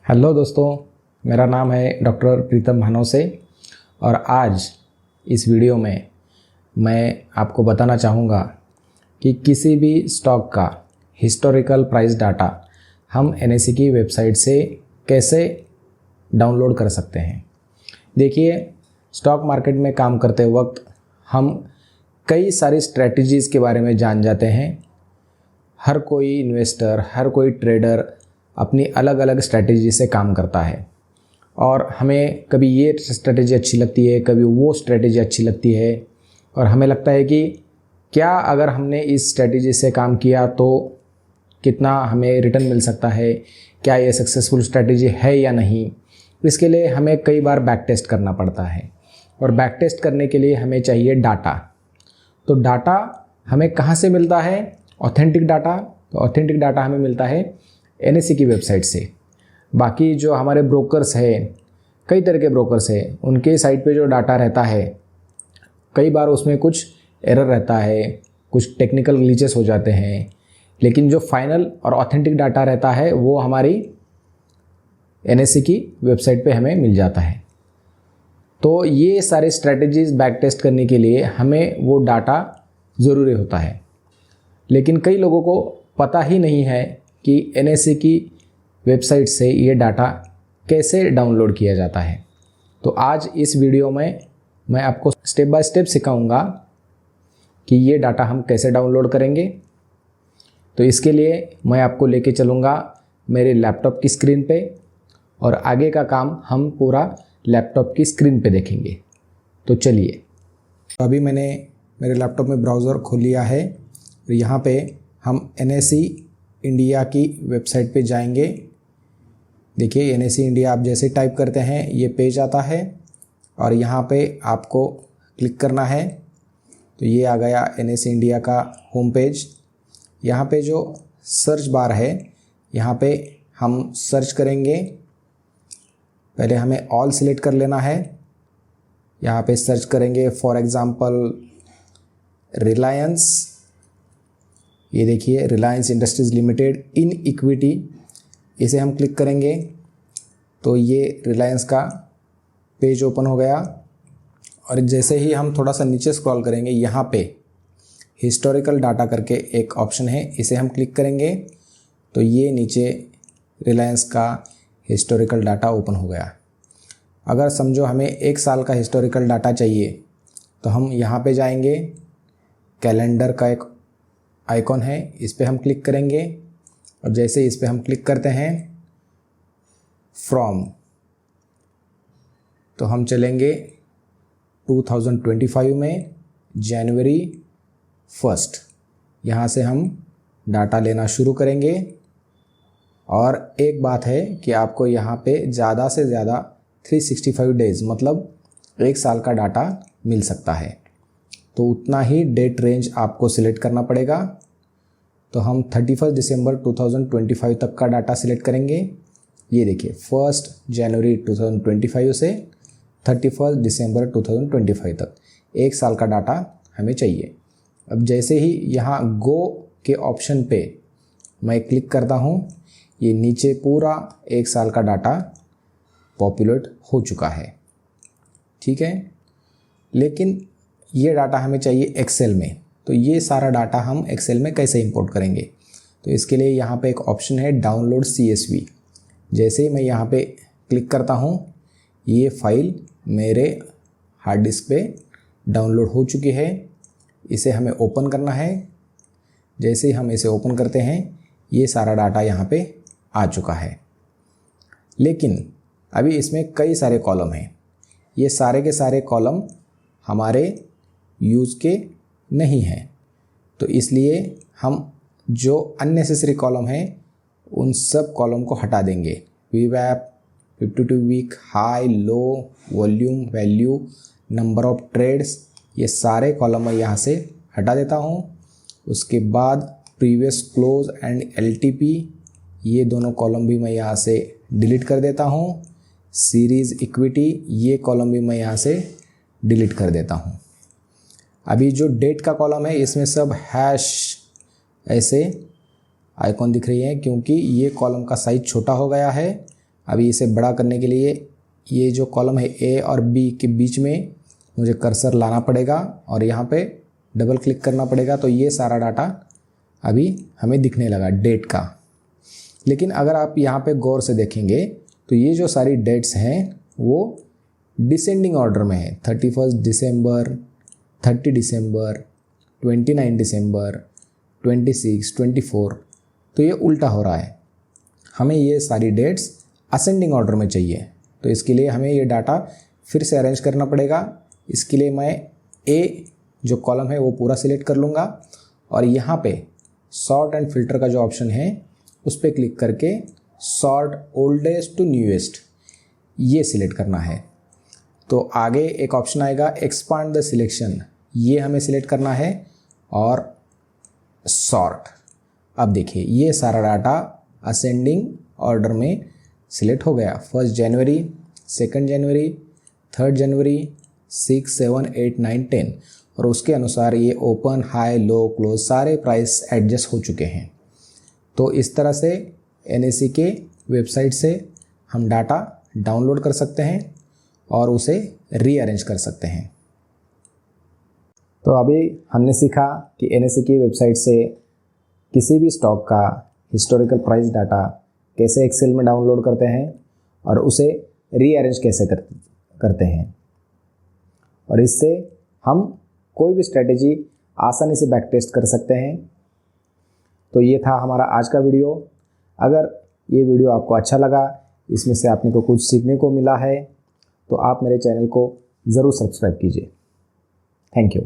Hello दोस्तों, मेरा नाम है डॉक्टर प्रीतम भानोसे और आज इस वीडियो में मैं आपको बताना चाहूँगा कि किसी भी स्टॉक का हिस्टोरिकल प्राइस डाटा हम एनएसई की वेबसाइट से कैसे डाउनलोड कर सकते हैं। देखिए, स्टॉक मार्केट में काम करते वक्त हम कई सारी स्ट्रैटेजीज़ के बारे में जान जाते हैं। हर कोई इन्वेस्टर, हर कोई ट्रेडर अपनी अलग अलग स्ट्रैटेजी से काम करता है और हमें कभी ये स्ट्रैटेजी अच्छी लगती है, कभी वो स्ट्रैटेजी अच्छी लगती है और हमें लगता है कि क्या अगर हमने इस स्ट्रैटेजी से काम किया तो कितना हमें रिटर्न मिल सकता है, क्या ये सक्सेसफुल स्ट्रैटेजी है या नहीं। इसके लिए हमें कई बार बैक टेस्ट करना पड़ता है और बैक टेस्ट करने के लिए हमें चाहिए डाटा। तो डाटा हमें कहाँ से मिलता है? Authentic data. तो ऑथेंटिक डाटा हमें मिलता है एनएसई की वेबसाइट से। बाकी जो हमारे ब्रोकर्स हैं, कई तरह के ब्रोकर्स हैं, उनके साइट पे जो डाटा रहता है कई बार उसमें कुछ एरर रहता है, कुछ टेक्निकल ग्लिचेस हो जाते हैं, लेकिन जो फाइनल और ऑथेंटिक डाटा रहता है वो हमारी एनएसई की वेबसाइट पे हमें मिल जाता है। तो ये सारे स्ट्रैटेजीज़ बैक टेस्ट करने के लिए हमें वो डाटा ज़रूरी होता है, लेकिन कई लोगों को पता ही नहीं है कि एनएसई की वेबसाइट से ये डाटा कैसे डाउनलोड किया जाता है। तो आज इस वीडियो में मैं आपको स्टेप बाय स्टेप सिखाऊंगा कि ये डाटा हम कैसे डाउनलोड करेंगे। तो इसके लिए मैं आपको लेके चलूँगा मेरे लैपटॉप की स्क्रीन पे और आगे का काम हम पूरा लैपटॉप की स्क्रीन पे देखेंगे। तो चलिए, अभी मैंने मेरे लैपटॉप में ब्राउज़र खोल लिया है। यहाँ पे हम एनएसई इंडिया की वेबसाइट पे जाएंगे। देखिए, एनएसई इंडिया आप जैसे टाइप करते हैं ये पेज आता है और यहाँ पे आपको क्लिक करना है। तो ये आ गया एनएसई इंडिया का होम पेज। यहाँ पे जो सर्च बार है यहाँ पे हम सर्च करेंगे। पहले हमें ऑल सिलेक्ट कर लेना है। यहाँ पे सर्च करेंगे फॉर एग्ज़ाम्पल रिलायंस। ये देखिए, Reliance industries limited in equity, इसे हम क्लिक करेंगे तो ये रिलायंस का पेज ओपन हो गया। और जैसे ही हम थोड़ा सा नीचे स्क्रॉल करेंगे यहाँ पे हिस्टोरिकल डाटा करके एक ऑप्शन है, इसे हम क्लिक करेंगे तो ये नीचे रिलायंस का हिस्टोरिकल डाटा ओपन हो गया। अगर समझो हमें एक साल का हिस्टोरिकल डाटा चाहिए तो हम यहाँ पे जाएंगे, कैलेंडर का एक आइकॉन है, इस पे हम क्लिक करेंगे और जैसे इस पे हम क्लिक करते हैं फ्रॉम, तो हम चलेंगे 2025 में जनवरी 1। यहाँ से हम डाटा लेना शुरू करेंगे। और एक बात है कि आपको यहाँ पे ज़्यादा से ज़्यादा 365 डेज़ मतलब एक साल का डाटा मिल सकता है। तो उतना ही डेट रेंज आपको सिलेक्ट करना पड़ेगा। तो हम 31 दिसंबर 2025 तक का डाटा सिलेक्ट करेंगे। ये देखिए, 1 जनवरी 2025 से 31 दिसंबर 2025 तक एक साल का डाटा हमें चाहिए। अब जैसे ही यहाँ गो के ऑप्शन पे मैं क्लिक करता हूँ, ये नीचे पूरा एक साल का डाटा पॉपुलेट हो चुका है। ठीक है, लेकिन ये डाटा हमें चाहिए एक्सेल में। तो ये सारा डाटा हम एक्सेल में कैसे इंपोर्ट करेंगे? तो इसके लिए यहाँ पे एक ऑप्शन है डाउनलोड CSV। जैसे ही मैं यहाँ पे क्लिक करता हूँ, ये फाइल मेरे हार्ड डिस्क पे डाउनलोड हो चुकी है। इसे हमें ओपन करना है। जैसे ही हम इसे ओपन करते हैं, ये सारा डाटा यहाँ पे आ चुका है। लेकिन अभी इसमें कई सारे कॉलम हैं। ये सारे के सारे कॉलम हमारे यूज़ के नहीं हैं, तो इसलिए हम जो अननेसेसरी कॉलम हैं उन सब कॉलम को हटा देंगे। VWAP, 52 week, high, low, volume, value, number of trades, ये सारे कॉलम मैं यहाँ से हटा देता हूँ। उसके बाद प्रीवियस क्लोज एंड LTP, ये दोनों कॉलम भी मैं यहाँ से डिलीट कर देता हूँ। सीरीज़ इक्विटी, ये कॉलम भी मैं यहाँ से डिलीट कर देता हूँ। अभी जो डेट का कॉलम है इसमें सब हैश ऐसे आइकॉन दिख रही है, क्योंकि ये कॉलम का साइज छोटा हो गया है। अभी इसे बड़ा करने के लिए ये जो कॉलम है ए और बी के बीच में मुझे कर्सर लाना पड़ेगा और यहाँ पे डबल क्लिक करना पड़ेगा, तो ये सारा डाटा अभी हमें दिखने लगा डेट का। लेकिन अगर आप यहाँ पे गौर से देखेंगे तो ये जो सारी डेट्स हैं वो डिसेंडिंग ऑर्डर में है। 31 दिसंबर, 30 दिसंबर, 29 दिसंबर, 26, 24, तो ये उल्टा हो रहा है। हमें ये सारी डेट्स असेंडिंग ऑर्डर में चाहिए, तो इसके लिए हमें ये डाटा फिर से अरेंज करना पड़ेगा। इसके लिए मैं ए जो कॉलम है वो पूरा सिलेक्ट कर लूँगा और यहाँ पे सॉर्ट एंड फिल्टर का जो ऑप्शन है उस पर क्लिक करके सॉर्ट ओल्डेस्ट टू न्यूएस्ट ये सिलेक्ट करना है। तो आगे एक ऑप्शन आएगा एक्सपांड द सिलेक्शन, ये हमें सिलेक्ट करना है और सॉर्ट। अब देखिए ये सारा डाटा असेंडिंग ऑर्डर में सिलेक्ट हो गया। 1 जनवरी, 2 जनवरी, 3 जनवरी, 6, 7, 8, 9, 10 और उसके अनुसार ये ओपन, हाई, लो, क्लोज सारे प्राइस एडजस्ट हो चुके हैं। तो इस तरह से NSE के वेबसाइट से हम डाटा डाउनलोड कर सकते हैं और उसे रीअरेंज कर सकते हैं। तो अभी हमने सीखा कि NSE की वेबसाइट से किसी भी स्टॉक का हिस्टोरिकल प्राइस डाटा कैसे एक्सेल में डाउनलोड करते हैं और उसे रीअरेंज कैसे करते हैं, और इससे हम कोई भी स्ट्रेटेजी आसानी से बैक टेस्ट कर सकते हैं। तो ये था हमारा आज का वीडियो। अगर ये वीडियो आपको अच्छा लगा, इसमें से आपने को कुछ सीखने को मिला है, तो आप मेरे चैनल को ज़रूर सब्सक्राइब कीजिए। Thank you.